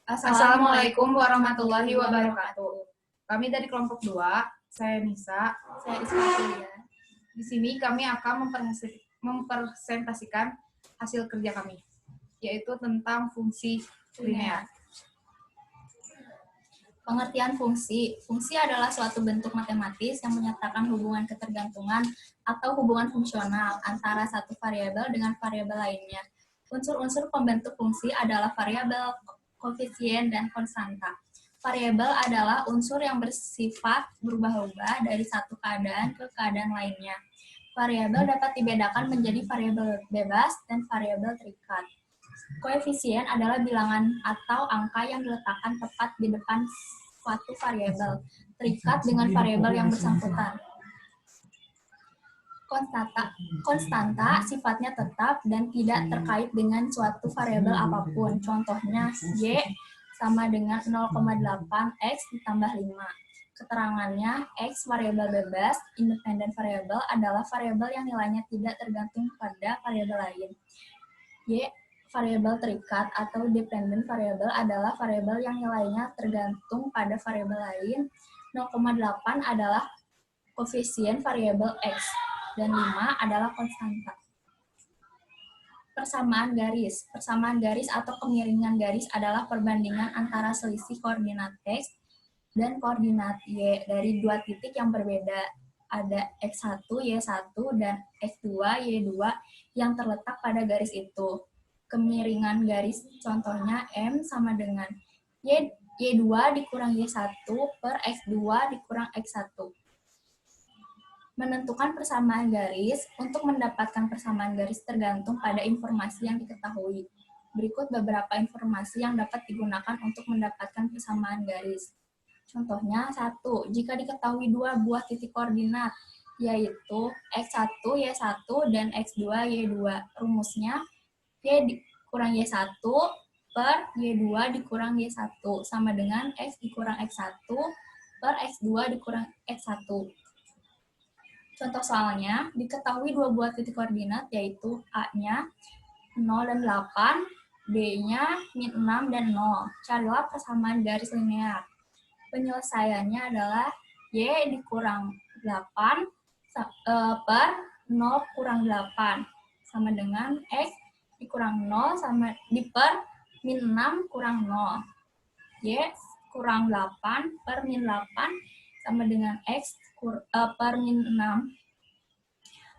Assalamualaikum warahmatullahi wabarakatuh. Kami dari kelompok 2, saya Nisa. Saya Ismail. Di sini kami akan mempresentasikan hasil kerja kami, yaitu tentang fungsi linear. Pengertian fungsi. Fungsi adalah suatu bentuk matematis yang menyatakan hubungan ketergantungan atau hubungan fungsional antara satu variabel dengan variabel lainnya. Unsur-unsur pembentuk fungsi adalah variabel, koefisien, dan konstanta. Variabel adalah unsur yang bersifat berubah-ubah dari satu keadaan ke keadaan lainnya. Variabel dapat dibedakan menjadi variabel bebas dan variabel terikat. Koefisien adalah bilangan atau angka yang diletakkan tepat di depan suatu variabel, terikat dengan variabel yang bersangkutan. Konstanta sifatnya tetap dan tidak terkait dengan suatu variabel apapun. Contohnya, Y sama dengan 0,8 X ditambah 5. Keterangannya, X variabel bebas, independen variabel adalah variabel yang nilainya tidak tergantung pada variabel lain. Y variabel terikat atau dependent variable adalah variabel yang nilainya tergantung pada variabel lain. 0,8 adalah koefisien variabel X dan 5 adalah konstanta. Persamaan garis. Persamaan garis atau kemiringan garis adalah perbandingan antara selisih koordinat X dan koordinat Y dari dua titik yang berbeda. Ada X1, Y1, dan X2, Y2 yang terletak pada garis itu. Kemiringan garis contohnya M sama dengan Y2 dikurang Y1 per X2 dikurang X1. Menentukan persamaan garis. Untuk mendapatkan persamaan garis tergantung pada informasi yang diketahui. Berikut beberapa informasi yang dapat digunakan untuk mendapatkan persamaan garis. Contohnya, 1. Jika diketahui dua buah titik koordinat, yaitu X1, Y1, dan X2, Y2. Rumusnya, Y dikurang Y1 per Y2 dikurang Y1 sama dengan X dikurang X1 per X2 dikurang X1. Contoh soalnya, diketahui dua buah titik koordinat yaitu A-nya 0 dan 8, B-nya -6 dan 0. Carilah persamaan garis linear. Penyelesaiannya adalah Y dikurang 8 per 0 kurang 8 sama dengan X dikurang 0 sama per -6 kurang 0. Y kurang 8 per -8 sama dengan X per -6.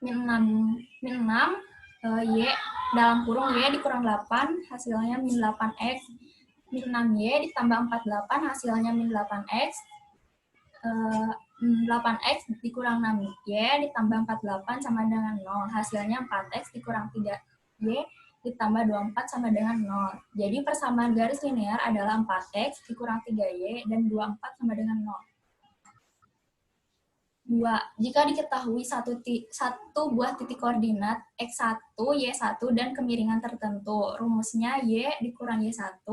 -6 Y dalam kurung Y dikurang 8 hasilnya -8X. -6Y ditambah 48 hasilnya -8X. 8X dikurang 6Y ditambah 48 sama dengan 0. Hasilnya 4X dikurang 3Y ditambah 24 sama dengan 0. Jadi persamaan garis linear adalah 4X dikurang 3Y dan 24 sama dengan 0. 2. Jika diketahui satu buah titik koordinat X1, Y1, dan kemiringan tertentu, rumusnya Y dikurang Y1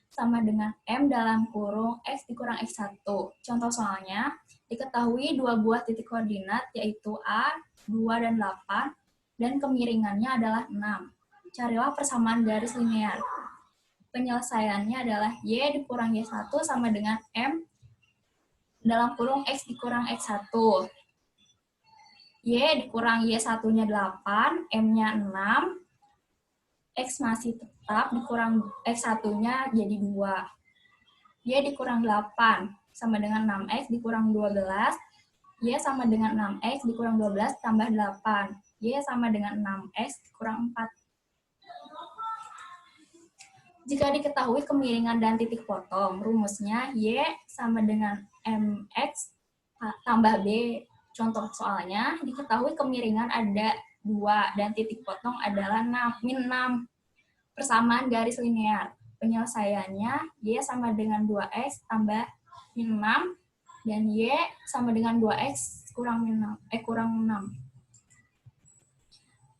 sama dengan M dalam kurung X dikurang X1. Contoh soalnya, diketahui dua buah titik koordinat yaitu A, 2, dan 8, dan kemiringannya adalah 6. Carilah persamaan garis linear. Penyelesaiannya adalah Y dikurang Y1 sama dengan M dalam kurung X dikurang X1. Y dikurang Y1-nya 8, M-nya 6, X masih tetap, dikurang X1-nya jadi 2. Y dikurang 8 sama dengan 6X dikurang 12. Y sama dengan 6X dikurang 12 tambah 8. Y sama dengan 6X dikurang 4. Jika diketahui kemiringan dan titik potong, rumusnya Y sama dengan MX tambah B. Contoh soalnya, diketahui kemiringan ada 2 dan titik potong adalah -6. Persamaan garis linear. Penyelesaiannya, Y sama dengan 2X tambah -6 dan Y sama dengan 2X kurang 6.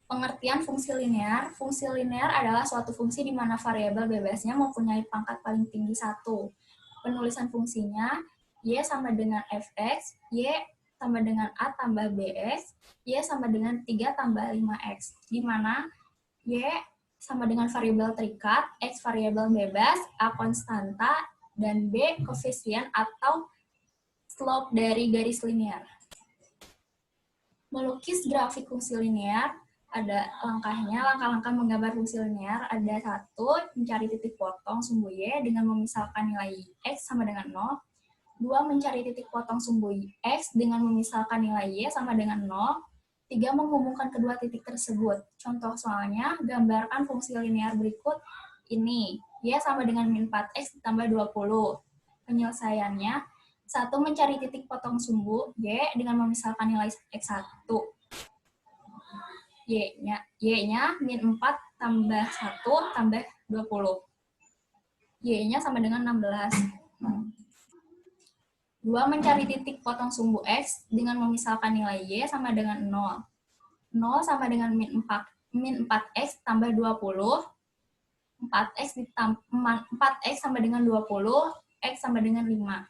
Pengertian fungsi linear. Fungsi linear adalah suatu fungsi di mana variabel bebasnya mempunyai pangkat paling tinggi 1. Penulisan fungsinya, Y sama dengan Fx, Y sama dengan A tambah Bx, Y sama dengan 3 tambah 5X, di mana Y sama dengan variabel terikat, X variabel bebas, A konstanta, dan B koefisien atau slope dari garis linear. Melukis grafik fungsi linear, ada langkahnya, langkah-langkah menggambar fungsi linear, ada 1, mencari titik potong sumbu Y dengan memisalkan nilai X sama dengan 0, 2, mencari titik potong sumbu X dengan memisalkan nilai Y sama dengan 0, 3, menghubungkan kedua titik tersebut. Contoh soalnya, gambarkan fungsi linear berikut ini. Y sama dengan min 4X ditambah 20. Penyelesaiannya, 1, mencari titik potong sumbu Y dengan memisalkan nilai X1. Y-nya min 4 tambah 1 tambah 20. Y-nya sama dengan 16. 2, mencari titik potong sumbu X dengan memisalkan nilai Y sama dengan 0. 0 sama dengan min 4X tambah 20. 4X sama dengan 20, X sama dengan 5.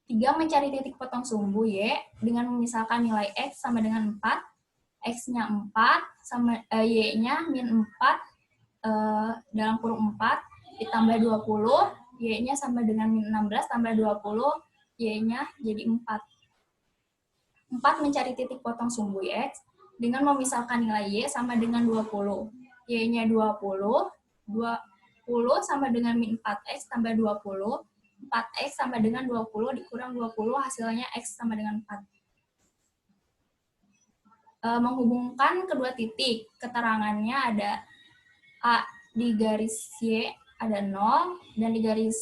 3, mencari titik potong sumbu Y dengan memisalkan nilai X sama dengan 4. X-nya 4, sama Y-nya min 4, dalam kurung 4, ditambah 20, Y-nya sama dengan min 16 tambah 20, Y-nya jadi 4. 4, mencari titik potong sumbu X dengan memisalkan nilai Y sama dengan 20. Y-nya 20 sama dengan min 4X tambah 20, 4X sama dengan 20 dikurang 20, hasilnya X sama dengan 4. Menghubungkan kedua titik, keterangannya ada A di garis Y ada 0, dan di garis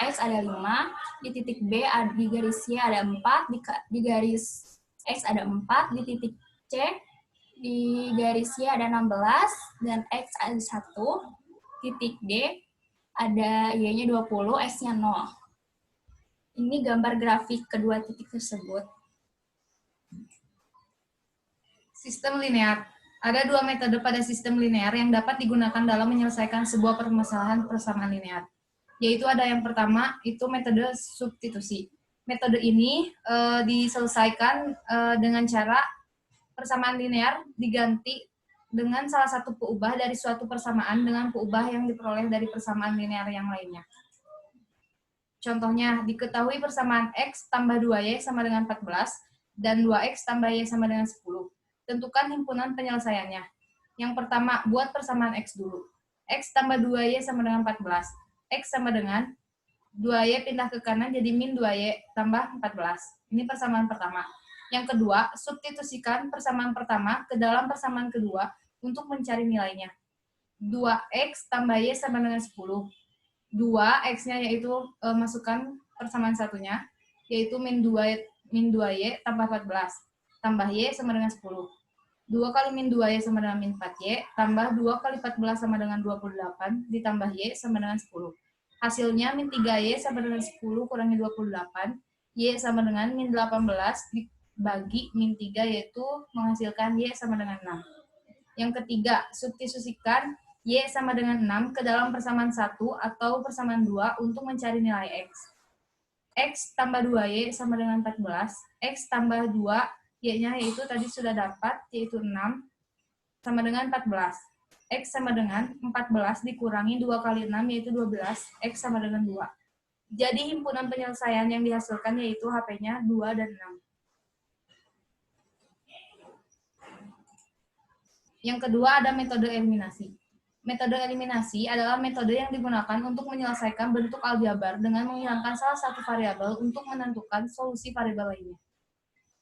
X ada 5, di titik B di garis Y ada 4, di garis X ada 4, di titik C di garis Y ada 16, dan X ada 1, titik D ada Y-nya 20, X-nya 0. Ini gambar grafik kedua titik tersebut. Sistem linear. Ada 2 metode pada sistem linear yang dapat digunakan dalam menyelesaikan sebuah permasalahan persamaan linear. Yaitu ada yang pertama, itu metode substitusi. Metode ini diselesaikan dengan cara persamaan linear diganti dengan salah satu peubah dari suatu persamaan dengan peubah yang diperoleh dari persamaan linear yang lainnya. Contohnya, diketahui persamaan X tambah 2Y sama dengan 14, dan 2X tambah Y sama dengan 10. Tentukan himpunan penyelesaiannya. Yang pertama, buat persamaan X dulu. X tambah 2Y sama dengan 14. X sama dengan 2Y pindah ke kanan jadi min 2Y tambah 14. Ini persamaan pertama. Yang kedua, substitusikan persamaan pertama ke dalam persamaan kedua untuk mencari nilainya. 2X tambah Y sama dengan 10. 2X-nya yaitu masukkan persamaan satunya, yaitu min 2Y tambah 14. Tambah Y sama dengan 10. 2 kali min 2Y sama dengan min 4Y, tambah 2 kali 14 sama dengan 28, ditambah Y sama dengan 10. Hasilnya min 3Y sama dengan 10 kurangi 28, Y sama dengan min 18 dibagi min 3, yaitu menghasilkan Y sama dengan 6. Yang ketiga, substitusikan Y sama dengan 6 ke dalam persamaan 1 atau persamaan 2 untuk mencari nilai X. X tambah 2Y sama dengan 14, X tambah 2, Y-nya yaitu tadi sudah dapat, yaitu 6, sama dengan 14. X sama dengan 14 dikurangi 2 kali 6, yaitu 12, X sama dengan 2. Jadi himpunan penyelesaian yang dihasilkan yaitu HP-nya 2 dan 6. Yang kedua ada metode eliminasi. Metode eliminasi adalah metode yang digunakan untuk menyelesaikan bentuk aljabar dengan menghilangkan salah satu variabel untuk menentukan solusi variabel lainnya.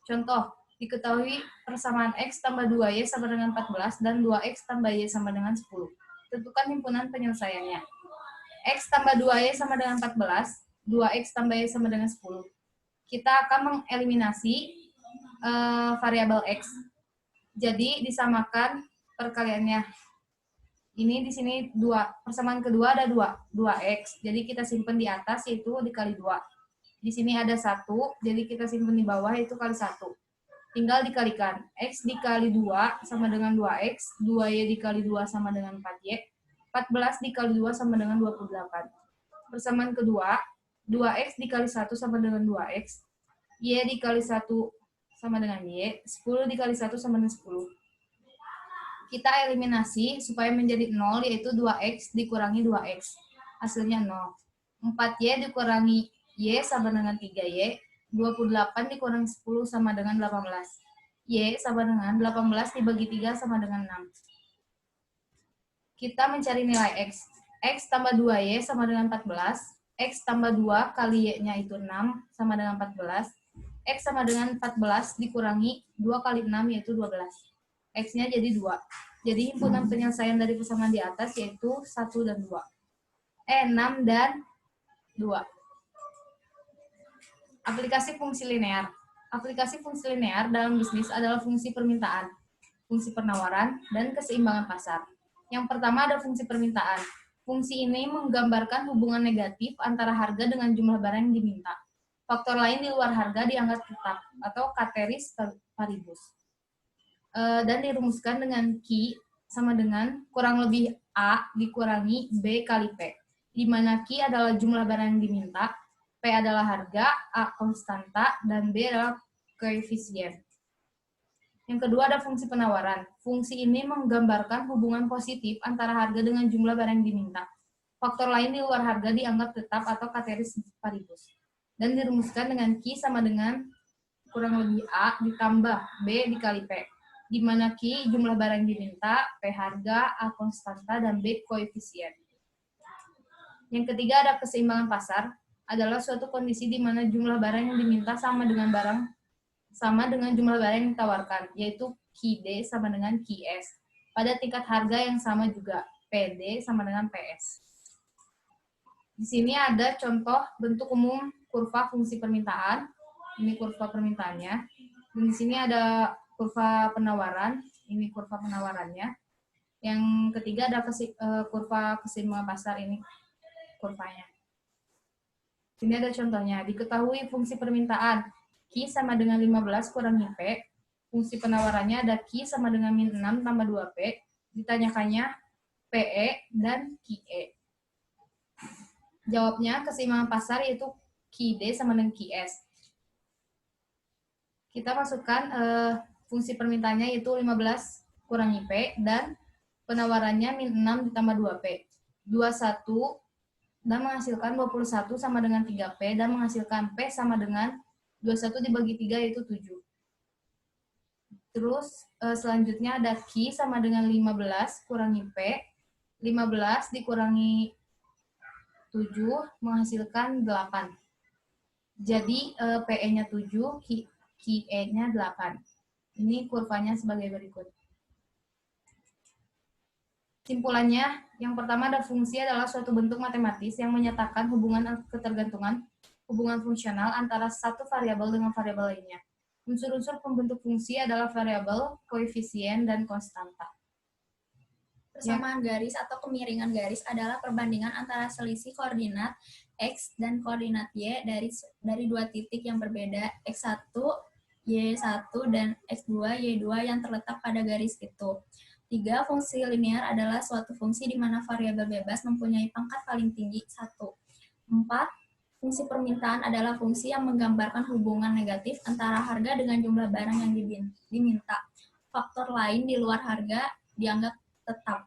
Contoh, diketahui persamaan X tambah 2Y sama dengan 14 dan 2X tambah Y sama dengan 10. Tentukan himpunan penyelesaiannya. X tambah 2Y sama dengan 14, 2X tambah Y sama dengan 10. Kita akan mengeliminasi variabel X. Jadi disamakan perkaliannya. Ini di sini 2. Persamaan kedua ada 2X. Jadi kita simpan di atas, yaitu dikali 2. Di sini ada 1, jadi kita simpan di bawah, yaitu kali 1. Tinggal dikalikan. X dikali 2 sama dengan 2X, 2Y dikali 2 sama dengan 4Y, 14 dikali 2 sama dengan 28. Persamaan kedua, 2X dikali 1 sama dengan 2X, Y dikali 1 sama dengan Y, 10 dikali 1 sama dengan 10. kita eliminasi supaya menjadi 0, yaitu 2x dikurangi 2x. Hasilnya 0. 4y dikurangi y sama dengan 3y. 28 dikurangi 10 sama dengan 18. Y sama dengan 18 dibagi 3 sama dengan 6. Kita mencari nilai x. X tambah 2y sama dengan 14. X tambah 2 kali y-nya itu 6 sama dengan 14. X sama dengan 14 dikurangi 2 kali 6 yaitu 12. X-nya jadi 2. Jadi himpunan penyelesaian dari persamaan di atas yaitu 1 dan 2. 6 dan 2. Aplikasi fungsi linear. Aplikasi fungsi linear dalam bisnis adalah fungsi permintaan, fungsi penawaran, dan keseimbangan pasar. Yang pertama ada fungsi permintaan. Fungsi ini menggambarkan hubungan negatif antara harga dengan jumlah barang yang diminta. Faktor lain di luar harga dianggap tetap atau ceteris paribus. Dan dirumuskan dengan Q sama dengan kurang lebih A dikurangi B kali P, di mana Q adalah jumlah barang yang diminta, P adalah harga, A konstanta, dan B adalah koefisien. Yang kedua ada fungsi penawaran. Fungsi ini menggambarkan hubungan positif antara harga dengan jumlah barang yang diminta. Faktor lain di luar harga dianggap tetap atau ceteris paribus. Dan dirumuskan dengan Q sama dengan kurang lebih A ditambah B dikali P, di mana Q jumlah barang yang diminta, P harga, A konstanta, dan B koefisien. Yang ketiga ada keseimbangan pasar, adalah suatu kondisi di mana jumlah barang yang diminta sama dengan jumlah barang yang ditawarkan, yaitu QD sama dengan QS, pada tingkat harga yang sama juga, PD sama dengan PS. Di sini ada contoh bentuk umum kurva fungsi permintaan. Ini kurva permintaannya. Dan di sini ada kurva penawaran. Ini kurva penawarannya. Yang ketiga ada kurva keseimbangan pasar. Ini kurvanya. Di sini ada contohnya. Diketahui fungsi permintaan Q sama dengan 15 kurangi P. Fungsi penawarannya ada Q sama dengan min 6 tambah 2P. Ditanyakannya PE dan QE. Jawabnya keseimbangan pasar yaitu QD sama dengan QS. Kita masukkan fungsi permintaannya yaitu 15 kurangi P dan penawarannya min 6 ditambah 2P. 21 dan menghasilkan 21 sama dengan 3P dan menghasilkan P sama dengan 21 dibagi 3 yaitu 7. Terus selanjutnya ada Q sama dengan 15 kurangi P. 15 dikurangi 7 menghasilkan 8. Jadi PE-nya 7, QE-nya 8. Ini kurvanya sebagai berikut. Simpulannya, yang pertama ada fungsi adalah suatu bentuk matematis yang menyatakan hubungan ketergantungan, hubungan fungsional antara satu variabel dengan variabel lainnya. Unsur-unsur pembentuk fungsi adalah variabel, koefisien, dan konstanta. Persamaan garis atau kemiringan garis adalah perbandingan antara selisih koordinat X dan koordinat Y dari dua titik yang berbeda, X1, Y1, dan X2, Y2 yang terletak pada garis itu. 3. Fungsi linear adalah suatu fungsi di mana variabel bebas mempunyai pangkat paling tinggi 1. 4. Fungsi permintaan adalah fungsi yang menggambarkan hubungan negatif antara harga dengan jumlah barang yang diminta. Faktor lain di luar harga dianggap tetap.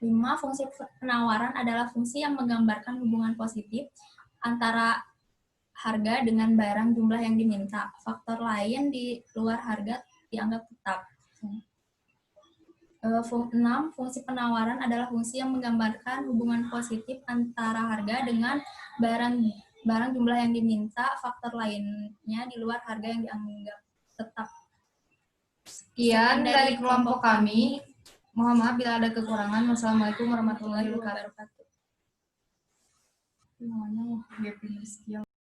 5. Fungsi penawaran adalah fungsi yang menggambarkan hubungan positif antara harga dengan barang jumlah yang diminta. Faktor lain di luar harga dianggap tetap. 6. Fungsi penawaran adalah fungsi yang menggambarkan hubungan positif antara harga dengan barang jumlah yang diminta. Faktor lainnya di luar harga yang dianggap tetap. Sekian dari kelompok kami. Mohon maaf bila ada kekurangan. Wassalamualaikum warahmatullahi wabarakatuh.